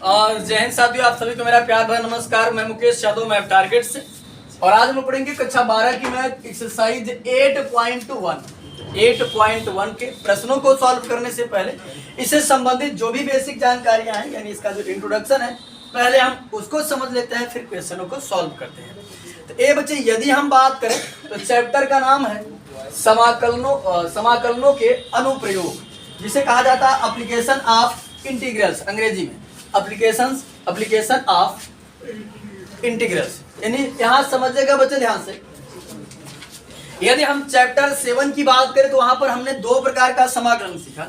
और जय हिंद साथियों, आप सभी को मेरा प्यार भरा नमस्कार। मैं मुकेश यादव, मैं टारगेट से, और आज हम पढ़ेंगे कक्षा 12 की मैथ एक्सरसाइज 8.1 के प्रश्नों को सॉल्व करने से पहले इससे संबंधित जो भी बेसिक जानकारियां हैं, यानी इसका जो इंट्रोडक्शन है, पहले हम उसको समझ लेते हैं, फिर क्वेश्चनों को सॉल्व करते हैं। तो ए बच्चे, यदि हम बात करें तो चैप्टर का नाम है समाकलनों के अनुप्रयोग, जिसे कहा जाता है एप्लीकेशन ऑफ इंटीग्रल्स, अंग्रेजी में एप्लीकेशन ऑफ इंटीग्रल्स। यानी यहाँ समझिएगा बच्चे ध्यान से, यदि हम चैप्टर 7 की बात करें तो वहां पर हमने दो प्रकार का समाकलन सीखा,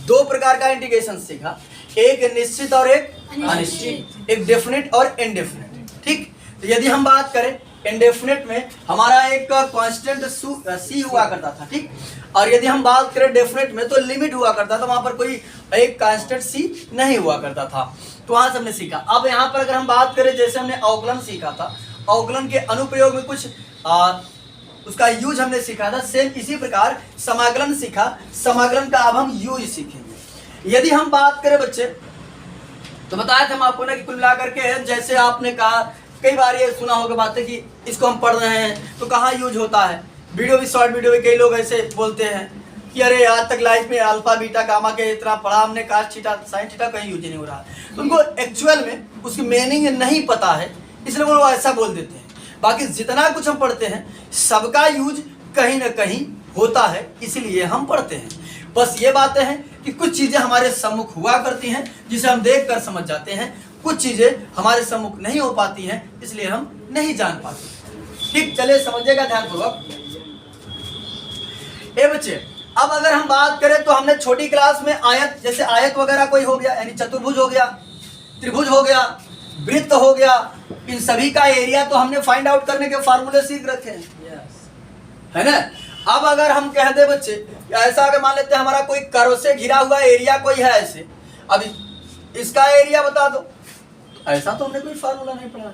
दो प्रकार का इंटीग्रेशन सीखा, एक निश्चित और एक अनिश्चित, एक डेफिनेट और इनडेफिनेट। ठीक, तो यदि हम बात करें इनडेफिनेट में हमारा एक कांस्टेंट सी हुआ करता था, ठीक, और यदि हम बात करें डेफिनेट में तो लिमिट हुआ करता था, वहां पर कोई एक कांस्टेंट सी नहीं हुआ करता था। तो वहां से हमने सीखा। अब यहाँ पर अगर हम बात करें, जैसे हमने अवकलन सीखा था, अवकलन के अनुप्रयोग में कुछ उसका यूज हमने सीखा था, सेम इसी प्रकार समाकलन सीखा, समाकलन का अब हम यूज सीखेंगे। यदि हम बात करें बच्चे, तो बताया था हम आपको ना कि कुल मिलाकर के, जैसे आपने कहा कई बार ये सुना होगा बातें कि इसको हम पढ़ रहे हैं तो कहाँ यूज होता है। वीडियो भी, शॉर्ट वीडियो में कई लोग ऐसे बोलते हैं कि अरे आज तक लाइफ में अल्फा बीटा गामा के इतना पढ़ा हमने, काश थीटा साइन थीटा कहीं यूज नहीं हो रहा। तो उनको एक्चुअल में उसकी मीनिंग नहीं पता है, इसलिए वो ऐसा बोल देते हैं। बाकी जितना कुछ हम पढ़ते हैं सबका यूज कहीं ना कहीं होता है, इसलिए हम पढ़ते हैं। बस ये बातें हैं कि कुछ चीजें हमारे सम्मुख हुआ करती हैं जिसे हम देख कर समझ जाते हैं, कुछ चीजें हमारे सम्मुख नहीं हो पाती हैं इसलिए हम नहीं जान पाते। ठीक, चलिए समझिएगा ध्यानपूर्वक। ए बच्चे, अब अगर हम बात करें तो हमने छोटी क्लास में आयत, जैसे आयत वगैरह कोई हो गया, यानी चतुर्भुज हो गया, त्रिभुज हो गया, वृत्त हो गया, इन सभी का एरिया तो हमने फाइंड आउट करने के फार्मूले सीख रखे हैं, है ना। अब अगर हम कह दे बच्चे, ऐसा अगर मान लेते हैं हमारा कोई कर्व से घिरा हुआ एरिया कोई है ऐसे, अब इसका एरिया बता दो, ऐसा तो हमने कोई फार्मूला नहीं पढ़ा।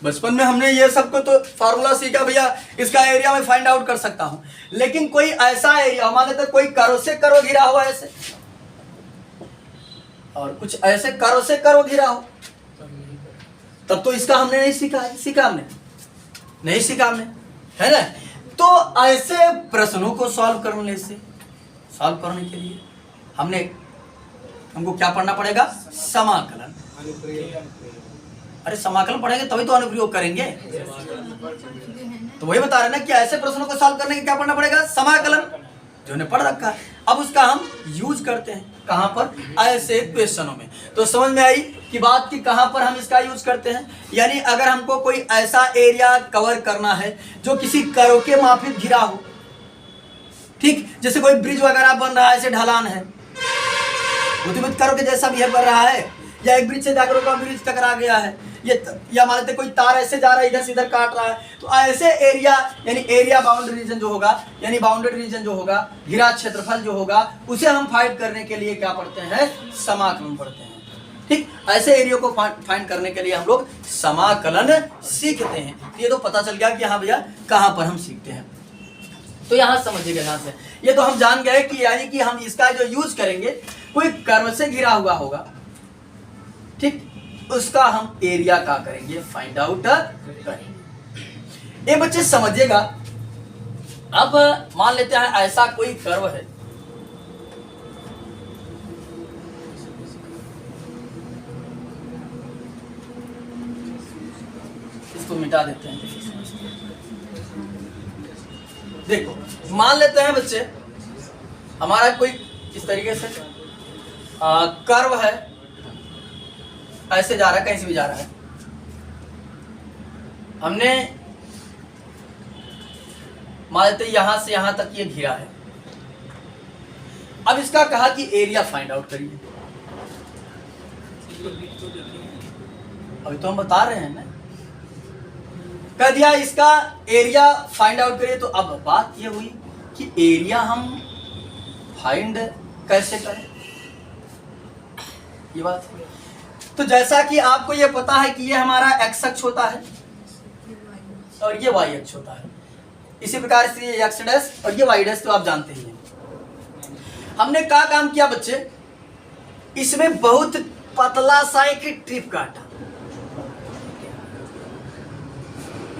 बचपन में हमने ये सबको तो फार्मूला सीखा, भैया इसका एरिया मैं फाइंड आउट कर सकता हूं, लेकिन कोई ऐसा एरिया मान लेते कोई कर्व से कर्व घिरा हुआ ऐसे, और कुछ ऐसे कर्व से कर्व घिरा हो, तब तो इसका हमने नहीं सीखा हमने नहीं सीखा हमने, है ना। तो ऐसे प्रश्नों को सॉल्व करने के लिए हमको क्या पढ़ना पड़ेगा? समाकलन। अरे समाकलन पढ़ेंगे तभी तो अनुप्रयोग करेंगे। तो वही बता रहे ना कि ऐसे प्रश्नों को सॉल्व करने के क्या पढ़ना पड़ेगा? समाकलन, जो ने पढ़ रखा है। अब उसका हम यूज करते हैं कहां पर? ऐसे क्वेश्चनों में। तो समझ में आई कि बात की कहां पर हम इसका यूज करते हैं। यानी अगर हमको कोई ऐसा एरिया कवर करना है जो किसी कर्व के माफिक घिरा हो, ठीक, जैसे कोई ब्रिज वगैरह बन रहा है, ऐसे ढलान है, कर्व के जैसा बिहेव कर रहा है, या एक ब्रिज से जाकर का ब्रिज टकरा गया है, या मान लेते कोई तार ऐसे जा रहा है, इधर से इधर काट रहा है, तो ऐसे एरिया, यानी एरिया बाउंड्री रीजन जो होगा, यानी बाउंडेड रीजन जो होगा, घिरा क्षेत्रफल जो होगा, उसे हम फाइंड करने के लिए क्या पढ़ते हैं? समाकलन पढ़ते हैं। ठीक, ऐसे एरिया को फाइंड करने के लिए हम लोग समाकलन सीखते हैं। ये तो पता चल गया कि हाँ भैया कहाँ पर हम सीखते हैं। तो यहाँ समझिएगा ध्यान से, ये तो हम जान गए कि यानी कि हम इसका जो यूज करेंगे, कोई कर्व से घिरा हुआ होगा, ठीक, उसका हम एरिया का करेंगे, फाइंड आउट करेंगे। ये बच्चे समझिएगा। अब मान लेते हैं ऐसा कोई कर्व है, इसको मिटा देते हैं। देखो, मान लेते हैं बच्चे हमारा कोई इस तरीके से कर्व है, ऐसे जा रहा है, कहीं से भी जा रहा है, हमने मान लेते यहां से यहां तक ये घिरा है। अब इसका कहा कि एरिया फाइंड आउट करिए। अभी तो हम बता रहे हैं ना, कह दिया इसका एरिया फाइंड आउट करिए। तो अब बात ये हुई कि एरिया हम फाइंड कैसे करें, ये बात। तो जैसा कि आपको ये पता है कि ये हमारा एक्स अक्ष होता है और ये वाई अक्ष होता है, इसी प्रकार से ये एक्स डैश और ये वाई डैश तो आप जानते ही हैं। हमने क्या काम किया बच्चे, इसमें बहुत पतला सा एक ट्रिप काटा,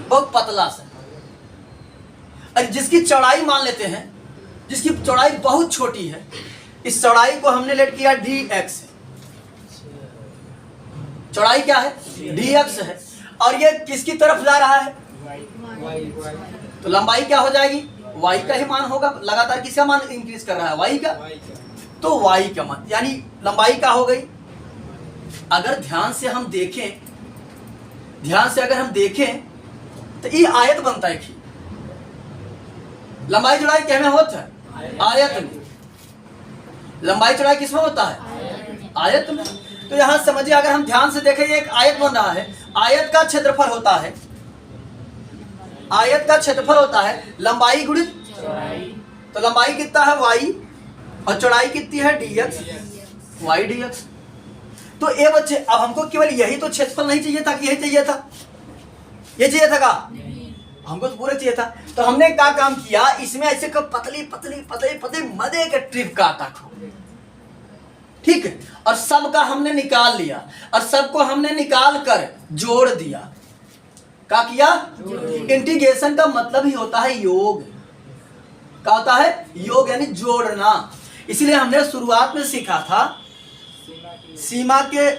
बहुत पतला सा, और जिसकी चौड़ाई मान लेते हैं, जिसकी चौड़ाई बहुत छोटी है, इस चौड़ाई को हमने लेट किया dx, चौड़ाई क्या है dx है, और ये किसकी तरफ जा रहा है, तो लंबाई क्या हो जाएगी, y का ही मान होगा, लगातार किसका मान इंक्रीज कर रहा है, y का, तो y का मान यानी लंबाई क्या हो गई। अगर ध्यान से हम देखें, ध्यान से अगर हम देखें तो ये आयत बनता है, लंबाई चौड़ाई क्या में होता है, आयत में, लंबाई चौड़ाई किसमें होता है, आयत में। तो यहां समझिए, अगर हम ध्यान से देखें, ये एक आयत बन रहा है, आयत का क्षेत्रफल होता है, आयत का क्षेत्रफल होता है लंबाई गुणित चौड़ाई, तो लंबाई कितना है y और चौड़ाई कितनी है dx, y dx। तो ये बच्चे, अब हमको केवल यही तो क्षेत्रफल नहीं चाहिए था कि यही चाहिए था, ये चाहिए था का, हमको तो पूरा चाहिए था। तो हमने क्या काम किया, इसमें ऐसे पतली पतली पतली पतली मदे के ट्रिप काटा, ठीक है, और सब का हमने निकाल लिया, और सबको हमने निकाल कर जोड़ दिया। क्या किया, इंटीग्रेशन का मतलब ही होता है योग, क्या होता है, योग यानी जोड़ना। इसलिए हमने शुरुआत में सीखा था सीमा के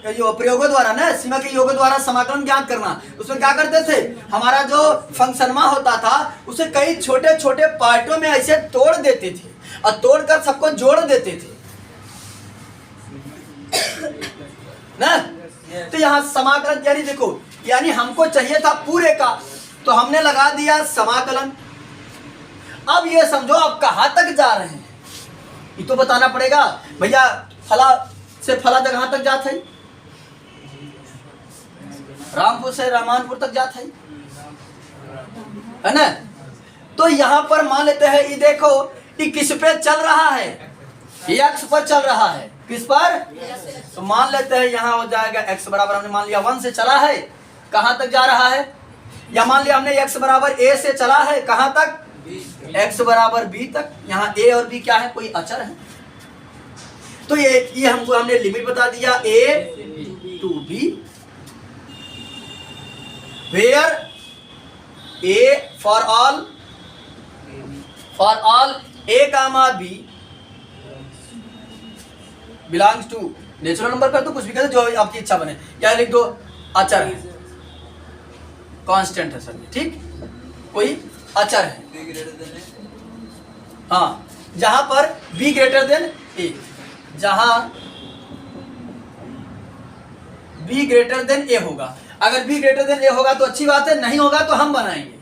प्रयोगों द्वारा ना, सीमा के योगों द्वारा समाकलन ज्ञात करना। उसमें क्या करते थे, हमारा जो फंक्शनमा होता था उसे कई छोटे छोटे पार्टों में ऐसे तोड़ देते थे और तोड़कर सबको जोड़ देते थे ना। तो यहाँ समाकलन यानी देखो, यानी हमको चाहिए था पूरे का, तो हमने लगा दिया समाकलन। अब ये समझो आप कहाँ तक जा रहे हैं, ये तो बताना पड़ेगा भैया, फला से फला जगह तक जाते हैं, रामपुर से रहमानपुर तक जाता है ना। तो यहाँ पर मान लेते हैं, ये देखो ये किस पे चल रहा है, x पर चल रहा है, किस पर, तो मान लेते हैं यहाँ हो जाएगा x बराबर, हमने मान लिया 1 से चला है, कहाँ तक जा रहा है, या मान लिया हमने x बराबर a से चला है, कहाँ तक, x बराबर b तक। यहाँ a और b क्या है, कोई अचर है, तो ये हमको हमने लिमिट बता दिया a to b, where a for all a comma b belongs to natural number कर दो, कुछ भी कर दो जो आपकी इच्छा बने, या लिख दो अचर है, कांस्टेंट है सर, ठीक, कोई अचर है, हाँ, जहां पर b ग्रेटर देन a, जहां b ग्रेटर देन a होगा। अगर b ग्रेटर देन a होगा तो अच्छी बात है, नहीं होगा तो हम बनाएंगे,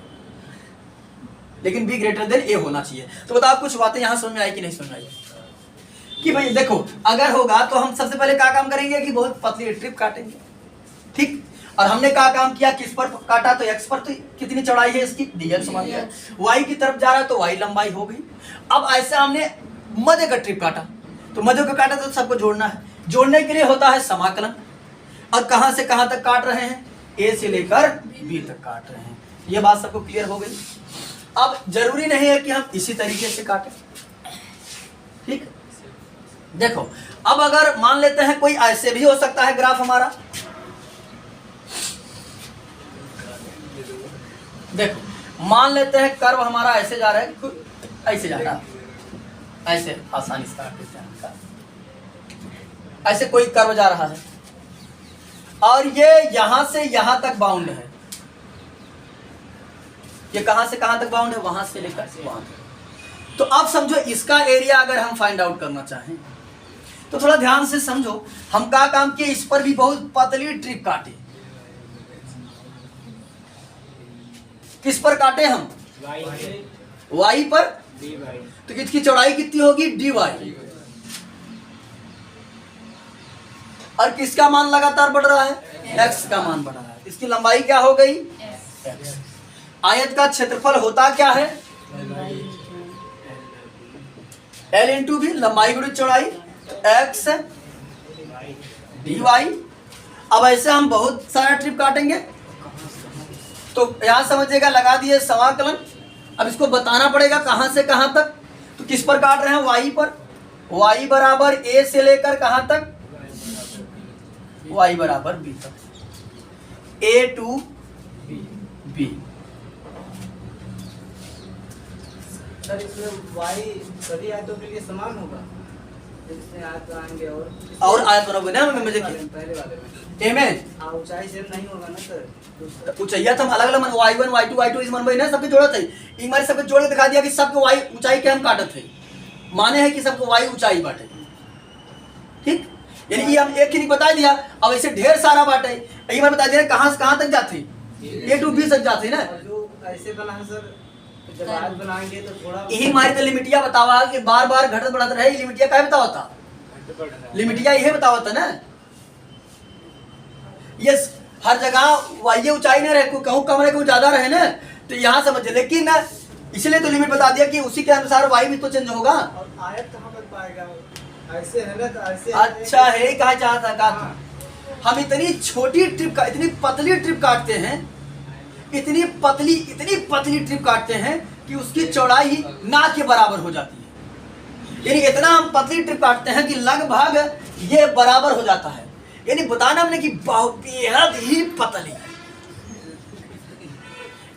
लेकिन b ग्रेटर देन a होना चाहिए। तो बताओ कुछ बातें यहां समझ में आई कि नहीं समझ में आई, कि भाई देखो अगर होगा तो हम सबसे पहले क्या काम करेंगे कि बहुत पतली ट्रिप काटेंगे, ठीक, और हमने क्या काम किया, किस पर काटा, तो x पर, तो कितनी चौड़ाई है इसकी, dx मान लिया, y की तरफ जा रहा है तो y लंबाई हो गई। अब ऐसे हमने मध्य का ट्रिप काटा, तो मध्य को काटा तो सबको जोड़ना है, जोड़ने के लिए होता है समाकलन, और कहां से कहां तक काट रहे हैं, a से लेकर b तक काट रहे हैं। ये बात सबको क्लियर हो गई। अब जरूरी नहीं है कि हम इसी तरीके से काटें, ठीक, देखो अब अगर मान लेते हैं कोई ऐसे भी हो सकता है ग्राफ हमारा, देखो मान लेते हैं कर्व हमारा ऐसे जा रहा है, ऐसे जा रहा है, ऐसे आसानी से काट देते हैं, ऐसे कोई कर्व जा रहा है और ये यहां से यहां तक बाउंड है, ये कहां से कहां तक बाउंड है, वहां से लेकर वहां तक। तो अब समझो इसका एरिया अगर हम फाइंड आउट करना चाहें तो थोड़ा ध्यान से समझो, हम क्या काम किए, इस पर भी बहुत पतली ट्रिप काटे, किस पर काटे हम, y पर, तो इसकी चौड़ाई कितनी होगी, dy, और किसका मान लगातार बढ़ रहा है, x का मान बढ़ रहा है, इसकी लंबाई क्या हो गई, x। आयत का क्षेत्रफल होता क्या है, l इंटू भी, लंबाई गुणित चौड़ाई, x dy। अब ऐसे हम बहुत सारा ट्रिप काटेंगे, तो यहां समझिएगा, लगा दिए समाकलन। अब इसको बताना पड़ेगा कहां से कहां तक, तो किस पर काट रहे हैं, y पर, y बराबर a से लेकर कहां तक, y बराबर b तक, a टू b। सर इसमें y सभी आयतों के लिए समान होगा, जिसमें आयत बनाएंगे और आयत बनाओगे ना में देखिए पहले वाले में में ऊंचाई सेम नहीं होगा ना सर। ऊंचाइया तो हम अलग अलग y1 y2 y2 इस मन भाई ना सबके जोड़त है, एक बार सबके जोड़ के दिखा दिया कि सबके y ऊंचाई के हम काटत है, माने है कि सबको y ऊंचाई बाटे, ठीक। यानी ये हम एक ही नहीं बता दिया, अब ऐसे ढेर सारा बाटे, एक बार बता दिया कहां से कहां तक जाती, a टू b तक जाती ना। जो ऐसे बना है सर, जब आयत बनाएंगे तो थोड़ा यही हमारी तो लिमिटिया बतावा कि बार बार घटत बढ़त रहे, लिमिटिया क्या बतावा था, लिमिटिया यही बतावा था ना। ये हर जगह ये ऊंचाई ना रहे, कहूँ कम रहे, ज्यादा रहे ना, तो यहाँ समझ, लेकिन इसलिए तो लिमिट बता दिया कि उसी के अनुसार वाई भी तो चेंज होगा। और आयत कहाँ बन पाएगा, ऐसे है ना, तो ऐसे अच्छा है, कहा चाहता था हम इतनी छोटी ट्रिप का, इतनी पतली ट्रिप काटते हैं, इतनी पतली ट्रिप काटते हैं कि उसकी चौड़ाई ना के बराबर हो जाती है। यानी इतना हम पतली ट्रिप काटते हैं कि लगभग ये बराबर हो जाता है, यानी बताना हमने कि बेहद ही पतली,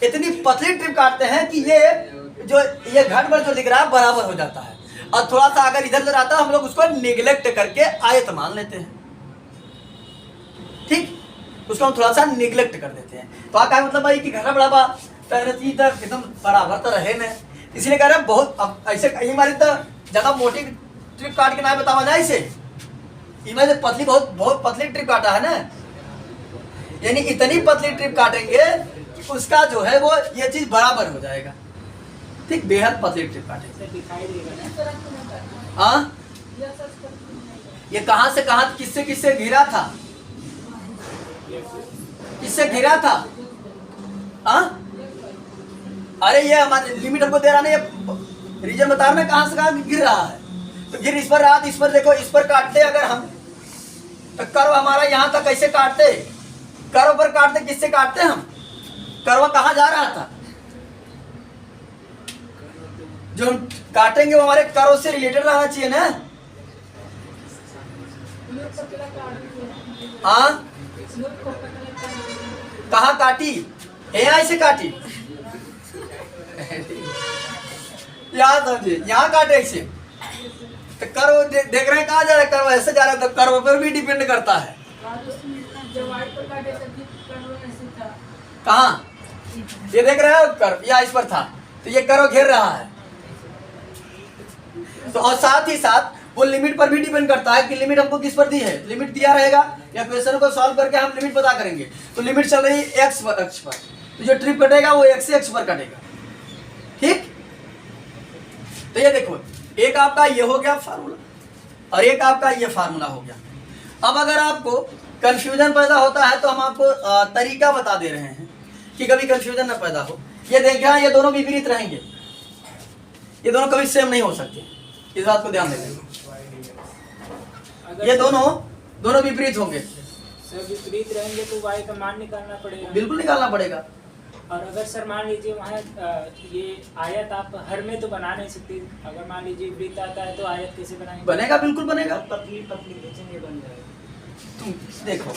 इतनी पतली ट्रिप काटते हैं कि ये घट पर जो लिख रहा है बराबर हो जाता है, और थोड़ा सा अगर इधर उधर आता है हम लोग उसको निगलेक्ट करके आयत मान लेते हैं, ठीक, उसको हम थोड़ा सा निगलेक्ट कर देते हैं। तो क्या मतलब भाई कि घटा बड़ा एकदम बराबर तो रहे ना, इसलिए कह रहे हैं बहुत, अब ऐसे कहीं हमारी तो ज्यादा मोटी ट्रिप काट के ना बतावा जाए, इसे इनमें से पतली बहुत पतली ट्रिप काटा है ना, यानी इतनी पतली ट्रिप काटेंगे कि उसका जो है वो ये चीज बराबर हो जाएगा, ठीक, बेहद पतली ट्रिप काटेंगे। हाँ, ये कहां से कहां किससे घिरा था, किससे घिरा था, हाँ, अरे ये हमारे लिमिट हमको दे रहा नहीं, ये रीजन बता रहा कहां से कहां गिर रहा है, तो गिर इस पर रहा, इस पर देखो, इस पर काटते अगर हम, तो कर्व हमारा यहां तक कैसे काटते, कर्व पर काटते, किससे काटते हम, कर्व कहां जा रहा था, जो हम काटेंगे वो हमारे कर्व से रिलेटेड रहना चाहिए ना। हाँ, कहा काटी, यहाँ से काटी, यहाँ समझिए, यहाँ काटे ऐसे, तो कर्व देख रहे हैं कहाँ जा रहा है, कर्व ऐसे जा रहा है, तो कर्व पर भी डिपेंड करता है। कहाँ ये देख रहे हैं कर्व, या इस पर था, तो ये कर्व घेर रहा है, तो और साथ ही साथ वो लिमिट पर भी डिपेंड करता है कि लिमिट हमको किस पर दी है, लिमिट दिया रहेगा या क्वेश्चन को सॉल्व करके हम लिमिट पता करेंगे, तो लिमिट चल रही है एक्स पर, अक्ष पर, तो जो ट्रिप कटेगा वो एक्स से एक्स पर कटेगा, ठीक। तो ये देखो, एक आपका ये हो गया फार्मूला और एक आपका ये फार्मूला हो गया। अब अगर आपको कंफ्यूजन पैदा होता है तो हम आपको तरीका बता दे रहे हैं कि कभी कंफ्यूजन ना पैदा हो। ये देखिए, ये दोनों विपरीत रहेंगे, ये दोनों कभी सेम नहीं हो सकते, इस बात को ध्यान देंगे, ये दोनों विपरीत होंगे। सर विपरीत रहेंगे तो y का मान निकालना पड़ेगा, बिल्कुल निकालना पड़ेगा। और अगर सर मान लीजिए वहाँ ये आयत आप हर में तो बना नहीं सकते, अगर मान लीजिए वृत्त आता है तो आयत कैसे बनाएंगे? बनेगा, बिल्कुल बनेगा, पतली पतली खींचेंगे बन जाएगा। तुम देखो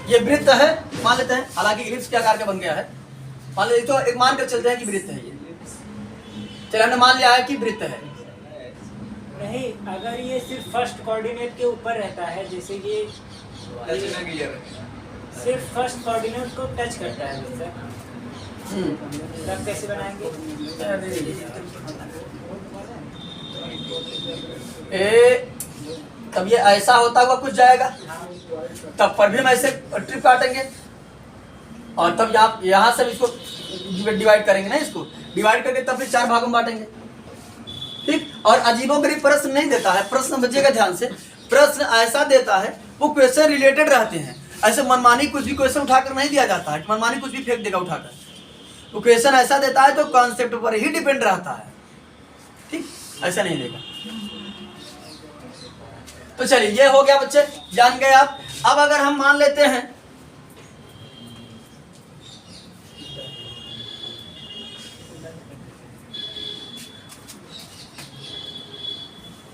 ये वृत्त है मान लेते हैं, हालांकि इलिप्स के आकार का बन गया है, मान लीजिए, तो एक मान कर चलते हैं कि वृत्त है, ये चलिए हमने मान लिया है कि वृत्त है। नहीं, अगर ये सिर्फ फर्स्ट कोऑर्डिनेट के ऊपर रहता है, जैसे ये सिर्फ फर्स्ट कोऑर्डिनेट को टच करता है सर, तब कैसे बनाएंगे? तब ये ऐसा होता हुआ कुछ जाएगा, तब पर भी हम ऐसे ट्रिप काटेंगे, और तब यहाँ से इसको डिवाइड करेंगे ना, इसको डिवाइड करके तब भी 4 भागों में बांटेंगे, ठीक। और अजीबोगरीब प्रश्न नहीं देता है, प्रश्न बचिएगा ध्यान से, प्रश्न ऐसा देता है वो क्वेश्चन रिलेटेड रहते हैं, ऐसे मनमानी कुछ भी क्वेश्चन उठाकर नहीं दिया जाता है, मनमानी कुछ भी फेंक देगा उठाकर, वो क्वेश्चन ऐसा देता है तो कॉन्सेप्ट पर ही डिपेंड रहता है, ठीक, ऐसा नहीं देगा। तो चलिए ये हो गया बच्चे, जान गए आप। अब अगर हम मान लेते हैं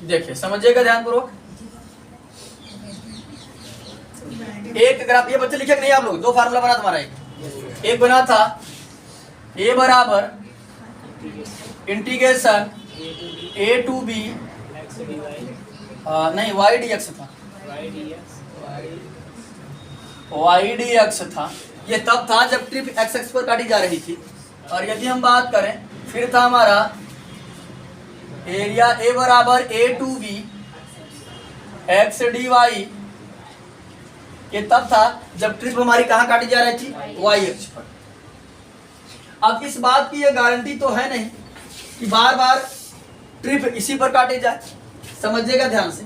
देखिए समझिएगा ध्यानपूर्वक। एक ग्राफ, ये बच्चे लिखे कि नहीं आप लोग, दो फार्मूला बना तुम्हारा, एक बना था a बराबर इंटीग्रेशन a टू b, नहीं y dx था, y dx था। ये तब था जब ट्रिप x एक्स पर काटी जा रही थी। और यदि हम बात करें, फिर था हमारा एरिया a बराबर a to b x dy, ये तब था जब ट्रिप हमारी कहाँ काटी जा रही थी, y अक्ष पर। अब इस बात की ये गारंटी तो है नहीं कि बार बार ट्रिप इसी पर काटे जाए, समझिएगा ध्यान से।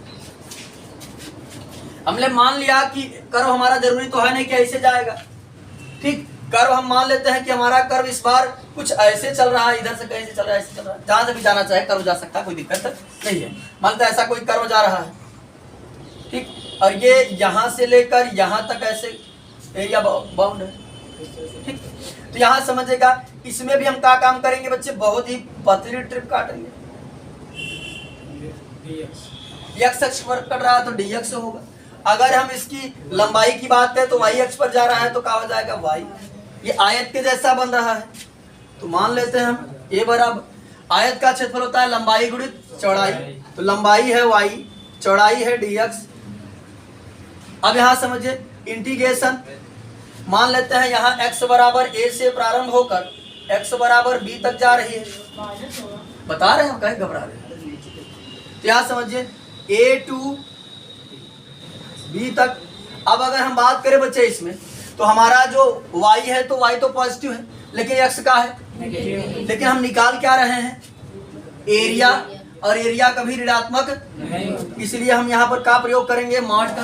हमने मान लिया कि कर्व हमारा जरूरी तो है नहीं कि ऐसे जाएगा, ठीक। कर्व हम मान लेते हैं कि हमारा कर्व इस बार कुछ ऐसे चल रहा है, इधर से कहीं से चल रहा है, ऐसे चल रहा है, जहां से भी जाना चाहे कर्व जा सकता है, कोई दिक्कत नहीं है। मानते हैं ऐसा कोई कर्व जा रहा है, ठीक, और ये यहां से लेकर यहां तक ऐसे एरिया बाउंड है, ठीक। तो यहां समझिएगा, इसमें भी हम क्या काम करेंगे बच्चे, बहुत ही पतली ट्रिप काटेंगे। एक्स अक्ष पर कट रहा है तो dx होगा। अगर हम इसकी लंबाई की बात करें तो y अक्ष पर जा रहा है तो क्या हो जाएगा, y। ये आयत के जैसा बन रहा है, तो मान लेते हैं हम a बराबर, आयत का क्षेत्रफल होता है लंबाई गुणित चौड़ाई, तो लंबाई है y, चौड़ाई है dx। अब यहाँ समझिए इंटीग्रेशन, मान लेते हैं यहाँ x बराबर a से प्रारंभ होकर x बराबर b तक जा रही है, बता रहे हैं हम, कहीं घबरा रहे हैं। तो यहाँ समझिए a टू b तक। अब अगर हम बात करें बच्चे इसमें, तो हमारा जो y है तो y तो पॉजिटिव है, लेकिन x का है, लेकिन हम निकाल क्या रहे हैं, एरिया, और एरिया कभी ऋणात्मक, इसलिए हम यहाँ पर का प्रयोग करेंगे, मॉड का,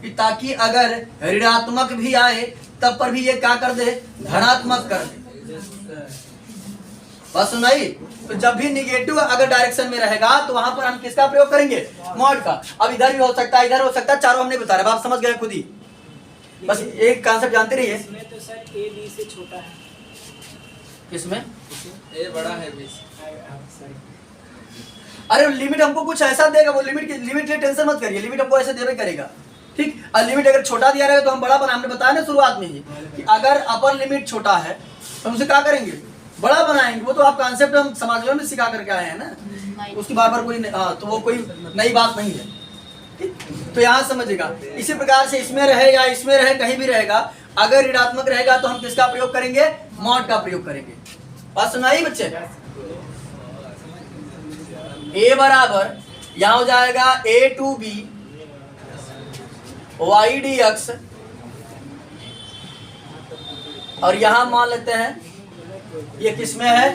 कि ताकि अगर ऋणात्मक भी आए तब पर भी ये क्या कर दे, धनात्मक कर दे। बस सुनाई। तो जब भी निगेटिव अगर डायरेक्शन में रहेगा तो वहां पर हम किसका प्रयोग करेंगे, मॉड का। अब इधर भी हो सकता है, इधर हो सकता है, चारों हमने बता रहे, आप समझ गए खुद ही। बस एक कॉन्सेप्ट जानते रहिए। इसमें तो सर a b से छोटा है, किसमें ए बड़ा है बीस। अरे लिमिट हमको कुछ ऐसा देगा, वो लिमिट के टेंशन मत करिए, लिमिट हमको ऐसे देवे करेगा, ठीक। और लिमिट अगर छोटा दिया रहेगा तो हम बड़ा बना, हमने बताया ना शुरुआत में ही कि अगर अपर लिमिट छोटा है तो हम उसे क्या करेंगे, बड़ा बनाएंगे। वो तो आप कॉन्सेप्ट हम समाज में सिखा करके आए हैं ना, उसकी बार बार कोई तो वो कोई नई बात नहीं है, ठीक। तो यहाँ समझिएगा, इसी प्रकार से इसमें रहे या इसमें रहे, कहीं भी रहेगा, अगर ऋणात्मक रहेगा तो हम किसका प्रयोग करेंगे, मॉड का प्रयोग करेंगे। बात सुनाइए बच्चे। a बराबर यहाँ हो जाएगा a to b y dx, और यहां मान लेते हैं ये किसमें है,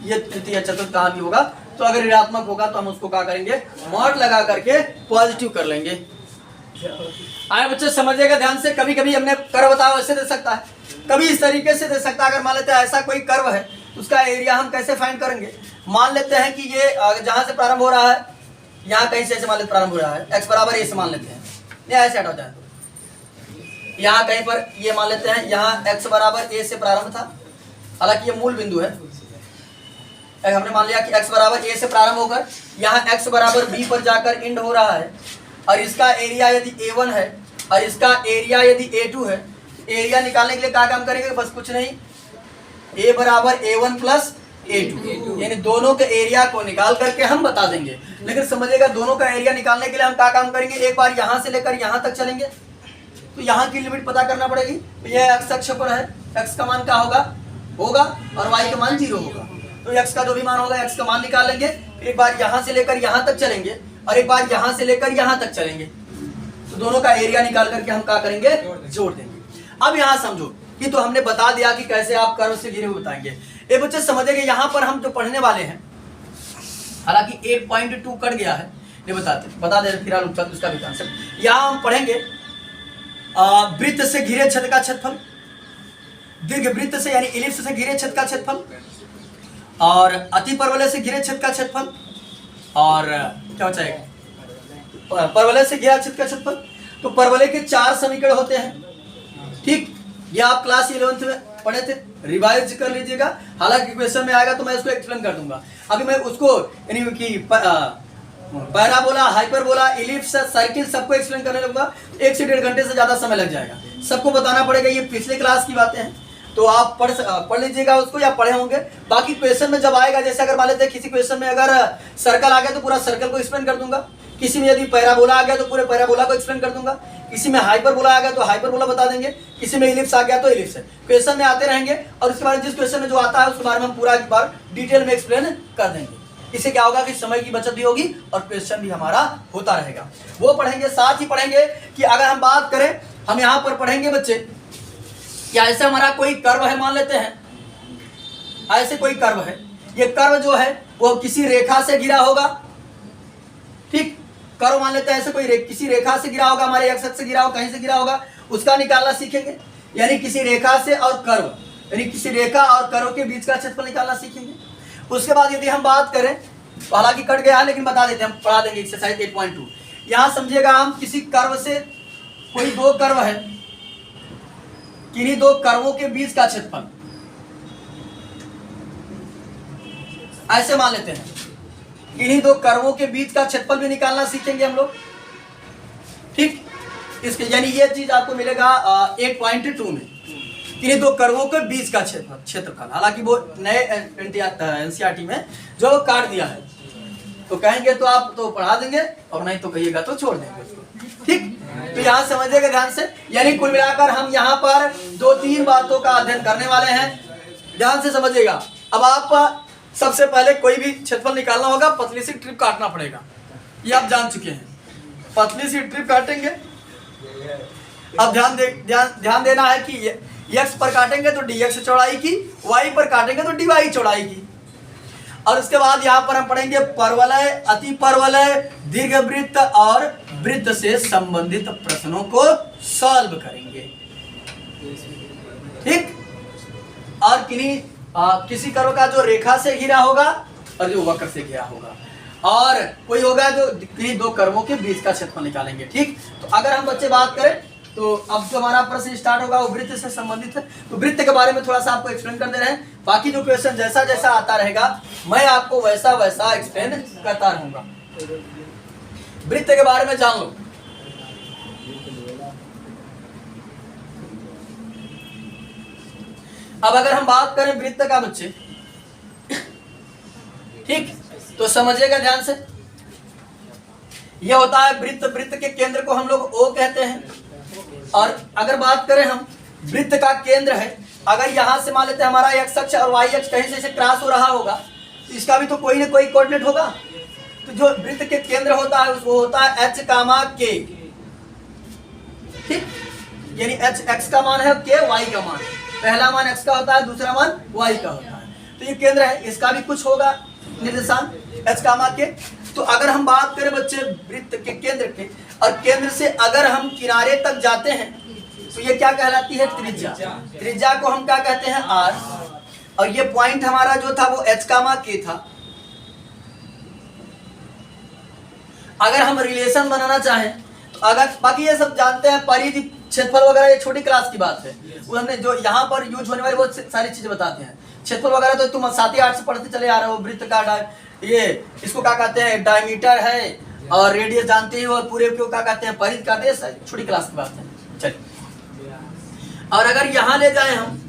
ये तृतीय चतुर्थ कहां भी होगा, तो अगर ऋणात्मक होगा तो हम उसको क्या करेंगे, मॉड लगा करके पॉजिटिव कर लेंगे। आए बच्चे समझिएगा ध्यान से। कभी कभी हमने कर्व बताया वैसे दे सकता है, कभी इस तरीके से दे सकता है। अगर मान लेते हैं ऐसा कोई कर्व है, उसका एरिया हम कैसे फाइंड करेंगे, मान लेते हैं कि ये जहां से प्रारंभ हो रहा है, यहाँ कहीं से ऐसे मान लेते प्रारंभ हो रहा है, x बराबर a से मान लेते हैं, या ऐसे हटा जाए, यहाँ कहीं पर ये मान लेते हैं, यहाँ x बराबर a से प्रारंभ था, हालांकि ये मूल बिंदु है। हमने मान लिया कि x बराबर a से प्रारंभ होकर यहाँ x बराबर b पर जाकर एंड हो रहा है, और इसका एरिया यदि a1 है और इसका एरिया यदि a2 है, एरिया निकालने के लिए क्या काम करेंगे, बस कुछ नहीं, a बराबर a1 प्लस a2, यानी दोनों के एरिया को निकाल करके हम बता देंगे। लेकिन समझिएगा, दोनों का एरिया निकालने के लिए हम क्या काम करेंगे, एक बार यहाँ से लेकर यहाँ तक चलेंगे, तो यहाँ की लिमिट पता करना पड़ेगी। तो यह x अक्ष पर है, x का मान क्या होगा, और y का मान 0 होगा, तो x का जो भी मान होगा x का मान निकाल लेंगे। एक बार यहाँ से लेकर यहाँ तक चलेंगे और एक बार यहाँ से लेकर यहाँ तक चलेंगे, तो दोनों का एरिया निकाल करके हम क्या करेंगे, जोड़ देंगे। अब यहाँ समझो कि तो हमने बता दिया कि कैसे आप कर्व से घिरे हुए बताएंगे। ये बच्चे समझेंगे, यहाँ पर हम जो पढ़ने वाले हैं, हालांकि 8.2 कट गया है, ये बता दे फिलहाल उसका भी कॉन्सेप्ट। यहाँ हम पढ़ेंगे वृत्त से घिरे छेद का क्षेत्रफल, दीर्घ वृत्त से यानी इलिप्स से घिरे छेद का क्षेत्रफल, और अति परवलय से घिरे छेद का क्षेत्रफल, और क्या बचाएगा, परवलय से घिरा छेद का क्षेत्रफल। तो परवलय के 4 समीकरण होते हैं, ठीक। ये आप क्लास 11th में पढ़े थे, रिवाइज कर लीजिएगा। हालांकि क्वेश्चन में आएगा तो मैं उसको एक्सप्लेन कर दूंगा। अभी मैं उसको यानी कि पैराबोला, हाइपरबोला, इलिप्स, सर्किल सबको एक्सप्लेन करने लगूंगा 1 से 1.5 घंटे से ज्यादा समय लग जाएगा, सबको बताना पड़ेगा। ये पिछले क्लास की बातें हैं, तो आप पढ़ लीजिएगा उसको या पढ़े होंगे। बाकी क्वेश्चन में जब आएगा, जैसे अगर मान लेते हैं किसी क्वेश्चन में अगर सर्कल आ गया तो पूरा सर्कल को एक्सप्लेन कर दूंगा, किसी में यदि पैराबोला आ गया तो पूरे पैराबोला को एक्सप्लेन कर दूंगा, किसी में हाइपरबोला आ गया तो हाइपरबोला बता देंगे, किसी में इलिप्स आ गया तो इलिप्स है। क्वेश्चन में आते रहेंगे और उसके बाद जिस क्वेश्चन में जो आता है उसके बारे में हम पूरा एक बार डिटेल में एक्सप्लेन कर देंगे। इससे क्या होगा कि समय की बचत भी होगी और क्वेश्चन भी हमारा होता रहेगा, वो पढ़ेंगे। साथ ही पढ़ेंगे कि अगर हम बात करें, हम यहाँ पर पढ़ेंगे बच्चे कि ऐसे हमारा कोई कर्व है, मान लेते हैं ऐसे कोई कर्व है, ये कर्व जो है वो किसी रेखा से घिरा होगा, ठीक, कर्व मान लेते हैं ऐसे कोई किसी रेखा से घिरा होगा, हमारे एक्स अक्ष से घिरा होगा, कहीं से घिरा होगा, उसका निकालना सीखेंगे। यानी किसी रेखा से और कर्व, यानी किसी रेखा और कर्व के बीच का क्षेत्रफल निकालना सीखेंगे। उसके बाद यदि हम बात करें, हालांकि कट गया है लेकिन बता देते हैं, हम पढ़ा देंगे एक्सरसाइज 8.2। यहां समझिएगा, हम किसी कर्व से, कोई दो कर्व है, किन्हीं दो कर्वों के बीच का क्षेत्रफल ऐसे मान लेते हैं, किन्हीं दो कर्वों के बीच का क्षेत्रफल भी निकालना सीखेंगे हम लोग, ठीक। इसके यानी ये चीज आपको मिलेगा 8.2 में, किन्हीं दो कर्वों के बीच का क्षेत्रफल। हालांकि वो नए एनसीईआरटी में जो काट दिया है, तो कहेंगे तो आप तो पढ़ा देंगे और नहीं तो कहिएगा तो छोड़ देंगे उसको, ठीक। तो यहाँ समझिएगा ध्यान से, यानी कुल मिलाकर हम यहाँ पर 2-3 बातों का अध्ययन करने वाले हैं, ध्यान से समझिएगा। अब आप सबसे पहले कोई भी क्षेत्रफल निकालना होगा, पतली सी ट्रिप काटना पड़ेगा, ये आप जान चुके हैं, पतली सी ट्रिप काटेंगे। अब ध्यान देना है कि x पर काटेंगे तो dx चौड़ाई की, y पर काटेंगे तो dy चौड़ाई की। और उसके बाद यहाँ पर हम पढ़ेंगे परवलय, अति परवलय, दीर्घवृत्त और वृत्त से संबंधित प्रश्नों को सॉल्व करेंगे, ठीक। और किसी कर्व का जो रेखा से घिरा होगा और जो वक्र से घिरा होगा, और कोई होगा जो किन्हीं दो कर्वों के बीच का क्षेत्रफल निकालेंगे, ठीक। तो अगर हम बच्चे बात करें तो अब जो हमारा प्रश्न स्टार्ट होगा वो वृत्त से संबंधित है, तो वृत्त के बारे में थोड़ा सा आपको एक्सप्लेन कर दे रहे हैं। बाकी जो क्वेश्चन जैसा जैसा आता रहेगा मैं आपको वैसा वैसा एक्सप्लेन करता रहूंगा। वृत्त के बारे में जान लो। अब अगर हम बात करें वृत्त का बच्चे, ठीक, तो समझिएगा ध्यान से, यह होता है वृत्त। वृत्त के केंद्र को हम लोग O कहते हैं। और अगर बात करें हम, वृत्त का केंद्र है, अगर यहां से मान लेते हैं हमारा x अक्ष और y अक्ष कहीं से क्रॉस हो रहा होगा, तो इसका भी तो कोई ना कोई कोऑर्डिनेट होगा। तो जो वृत्त के केंद्र होता है वो होता है h, k, ठीक। यानी h x का मान है, k y का मान है। पहला मान x का होता है, दूसरा मान y का होता है। तो ये केंद्र है, इसका भी कुछ होगा निर्देशांक h, k। तो अगर हम बात करें बच्चे वृत्त के केंद्र के, और केंद्र से अगर हम किनारे तक जाते हैं तो ये क्या कहलाती है, त्रिज्या। त्रिज्या को हम क्या कहते हैं, r। और ये पॉइंट हमारा जो था वो h, k था। अगर हम रिलेशन बनाना चाहें तो अगर, बाकी ये सब जानते हैं, परिधि, क्षेत्रफल वगैरह ये छोटी क्लास की बात है, वो हमने जो यहाँ पर यूज होने वाली बहुत सारी चीजें बताते हैं। क्षेत्रफल वगैरह तो तुम 7वीं 8 से पढ़ते चले आ रहे हो। वृत्त का ये इसको क्या कहते हैं, डायमीटर है, और रेडियस जानते हो, और पूरे को क्या कहते हैं, परिधि कहते हैं। छोटी क्लास की बात है, चलिए। और अगर यहाँ ले जाए हम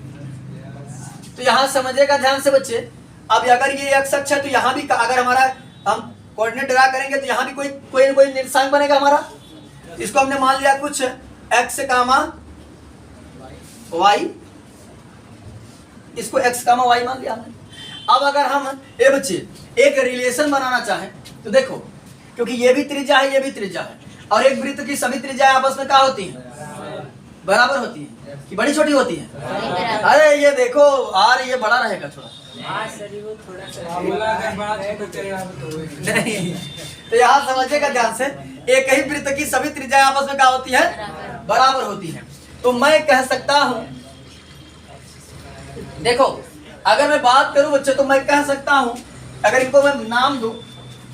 तो यहाँ समझिएगा ध्यान से बच्चे, अब अगर ये x अक्ष है तो यहाँ भी अगर हमारा हम कोऑर्डिनेट ड्रा करेंगे तो यहाँ भी कोई निर्देशांक बनेगा हमारा। इसको हमने मान लिया कुछ x, y, इसको x, y मान लिया हमने। अब अगर हम ये बच्चे एक रिलेशन बनाना चाहें तो देखो, क्योंकि ये भी त्रिज्या है, ये भी त्रिज्या है, और एक वृत्त की सभी त्रिज्याएं आपस में क्या होती हैं, बराबर होती है कि बड़ी छोटी होती है। अरे ये देखो आर, ये बड़ा रहेगा थोड़ा, नहीं। तो यहाँ समझिएगा ध्यान से, एक ही वृत्त की सभी त्रिज्याएं आपस में क्या होती है, बराबर होती है। तो मैं कह सकता हूँ, देखो अगर मैं बात करूं बच्चे तो मैं कह सकता हूं, अगर इनको मैं नाम दूं,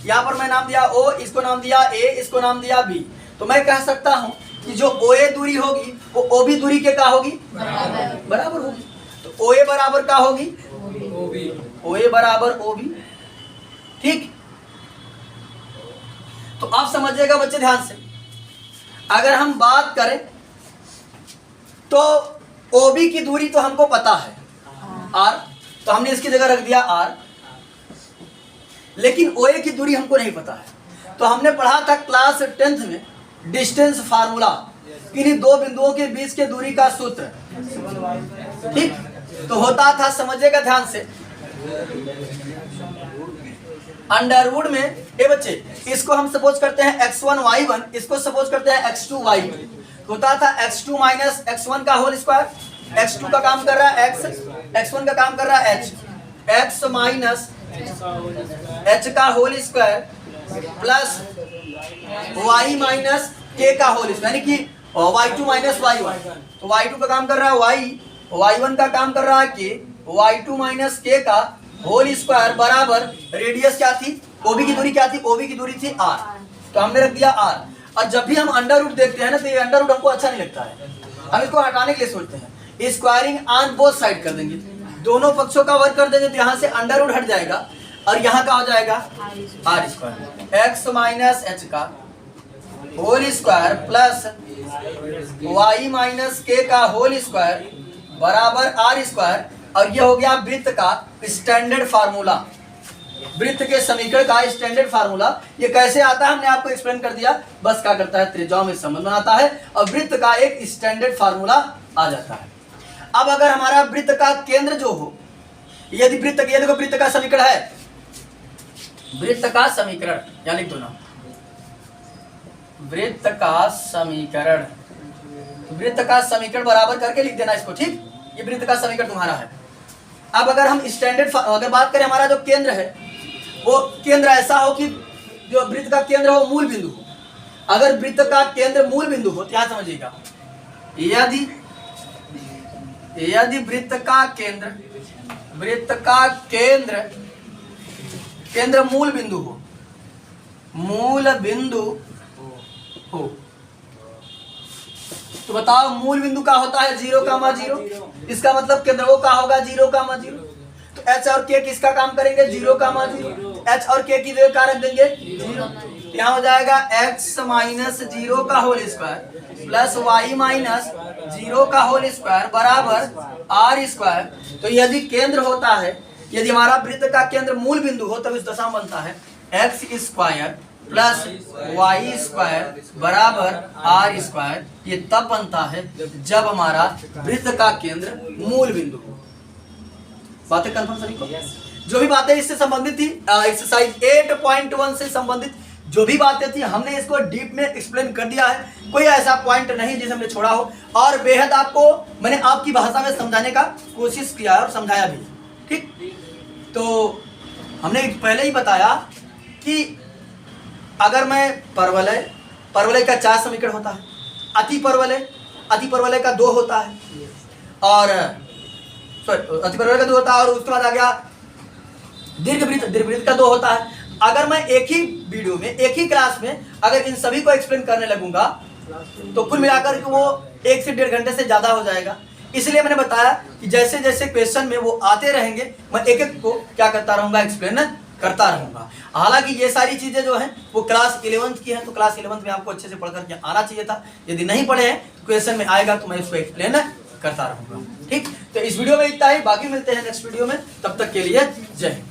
यहाँ पर मैं नाम दिया O, इसको नाम दिया A, इसको नाम दिया B, तो मैं कह सकता हूं कि जो OA दूरी होगी वो OB दूरी के क्या होगी, बराबर होगी। तो OA बराबर क्या होगी, OA बराबर OB, ठीक। तो आप समझिएगा बच्चे ध्यान से, अगर हम बात करें तो OB की दूरी तो हमको पता है R, तो हमने इसकी जगह रख दिया R, लेकिन OA की दूरी हमको नहीं पता है। तो हमने पढ़ा था क्लास 10th में डिस्टेंस फार्मूला, किन्हीं दो बिंदुओं के बीच के दूरी का सूत्र, ठीक। तो होता था, समझिएगा ध्यान से, अंडरवुड में ए बच्चे, इसको हम सपोज करते हैं x1 y1, इसको सपोज करते हैं x2 y2, होता था x2 माइनस x1 का होल स्क्वायर, x2 का काम कर रहा है x, x1 का काम कर रहा है h, x माइनस h का whole square plus y minus k का होल स्क्वायर, यानी कि y2 माइनस y1, तो y2 का काम कर रहा है y, y1 का काम कर रहा है k, y2 माइनस k का होल स्क्वायर बराबर रेडियस क्या थी, OB की दूरी क्या थी, OB की दूरी थी r, तो हमने रख दिया r। और जब भी हम अंडर रूट देखते हैं ना, तो ये अंडर रूट हमको अच्छा नहीं लगता है, हम इसको हटाने के लिए सोचते हैं, स्क्वायरिंग ऑन बोथ साइड कर देंगे, दोनों पक्षों का वर्क कर देंगे, तो यहाँ से अंडर रूट हट जाएगा और यहाँ का हो जाएगा r square, x minus h का whole square plus y minus k का होल स्क्वायर बराबर r स्क्वायर। और ये हो गया वृत्त का स्टैंडर्ड फार्मूला, वृत्त के समीकरण का स्टैंडर्ड फार्मूला। ये कैसे आता है हमने आपको एक्सप्लेन कर दिया, बस क्या करता है, त्रिज्याओं में संबंध बनाता है और वृत्त का एक स्टैंडर्ड फार्मूला आ जाता है। अब अगर हमारा वृत्त का केंद्र जो हो, यदि वृत्त, ये देखो वृत्त का समीकरण है, वृत्त का समीकरण, या लिख दो ना, वृत्त का समीकरण, वृत्त का समीकरण बराबर करके लिख देना इसको, ठीक। ये वृत्त का समीकरण तुम्हारा है। अब अगर हम स्टैंडर्ड, अगर बात करें हमारा जो केंद्र है, वो केंद्र ऐसा हो कि जो वृत्त का केंद्र हो मूल बिंदु हो। अगर वृत्त का केंद्र मूल बिंदु हो तो यहाँ समझिएगा, यदि वृत्त का केंद्र मूल बिंदु हो, मूल बिंदु हो, तो बताओ मूल बिंदु का होता है 0,0, इसका मतलब केंद्र वो का होगा 0,0। तो h और k किसका काम करेंगे, 0,0, h और k की जगह क्या रख देंगे 0, यहाँ हो जाएगा x माइनस 0 का whole square plus y minus 0 का होल स्क्वायर बराबर r स्क्वायर। तो यदि केंद्र होता है, यदि हमारा वृत्त का केंद्र मूल बिंदु हो, तब इस दशा में बनता है x square plus y square बराबर r स्क्वायर। ये तब बनता है जब हमारा वृत्त का केंद्र मूल बिंदु हो। बातें कंफर्म सभी को? जो भी बातें इससे संबंधित थी, एक्सरसाइज 8.1 से संबंधित जो भी बातें थी, हमने इसको डीप में एक्सप्लेन कर दिया है। कोई ऐसा पॉइंट नहीं जिसे हमने छोड़ा हो, और बेहद आपको मैंने आपकी भाषा में समझाने का कोशिश किया और समझाया भी, ठीक। तो हमने पहले ही बताया कि अगर मैं परवलय का 4 समीकरण होता है, अति परवलय का 2 होता है, और अति परवलय का 2 होता है, और उसके बाद आ गया दीर्घवृत्त का 2 होता है। अगर मैं एक ही वीडियो में, एक ही क्लास में अगर इन सभी को एक्सप्लेन करने लगूंगा तो कुल मिलाकर के वो 1 से 1.5 घंटे से ज्यादा हो जाएगा। इसलिए मैंने बताया कि जैसे जैसे क्वेश्चन में वो आते रहेंगे, मैं एक एक को क्या करता रहूंगा, एक्सप्लेन करता रहूंगा। हालांकि ये सारी चीजें जो हैं वो क्लास 11th की हैं, तो क्लास 11th में आपको अच्छे से पढ़ करके आना चाहिए था। यदि नहीं पढ़े हैं तो क्वेश्चन में आएगा तो मैं इसको एक्सप्लेन करता रहूंगा, ठीक। तो इस वीडियो में इतना ही, बाकी मिलते हैं नेक्स्ट वीडियो में, तब तक के लिए जय हिंद।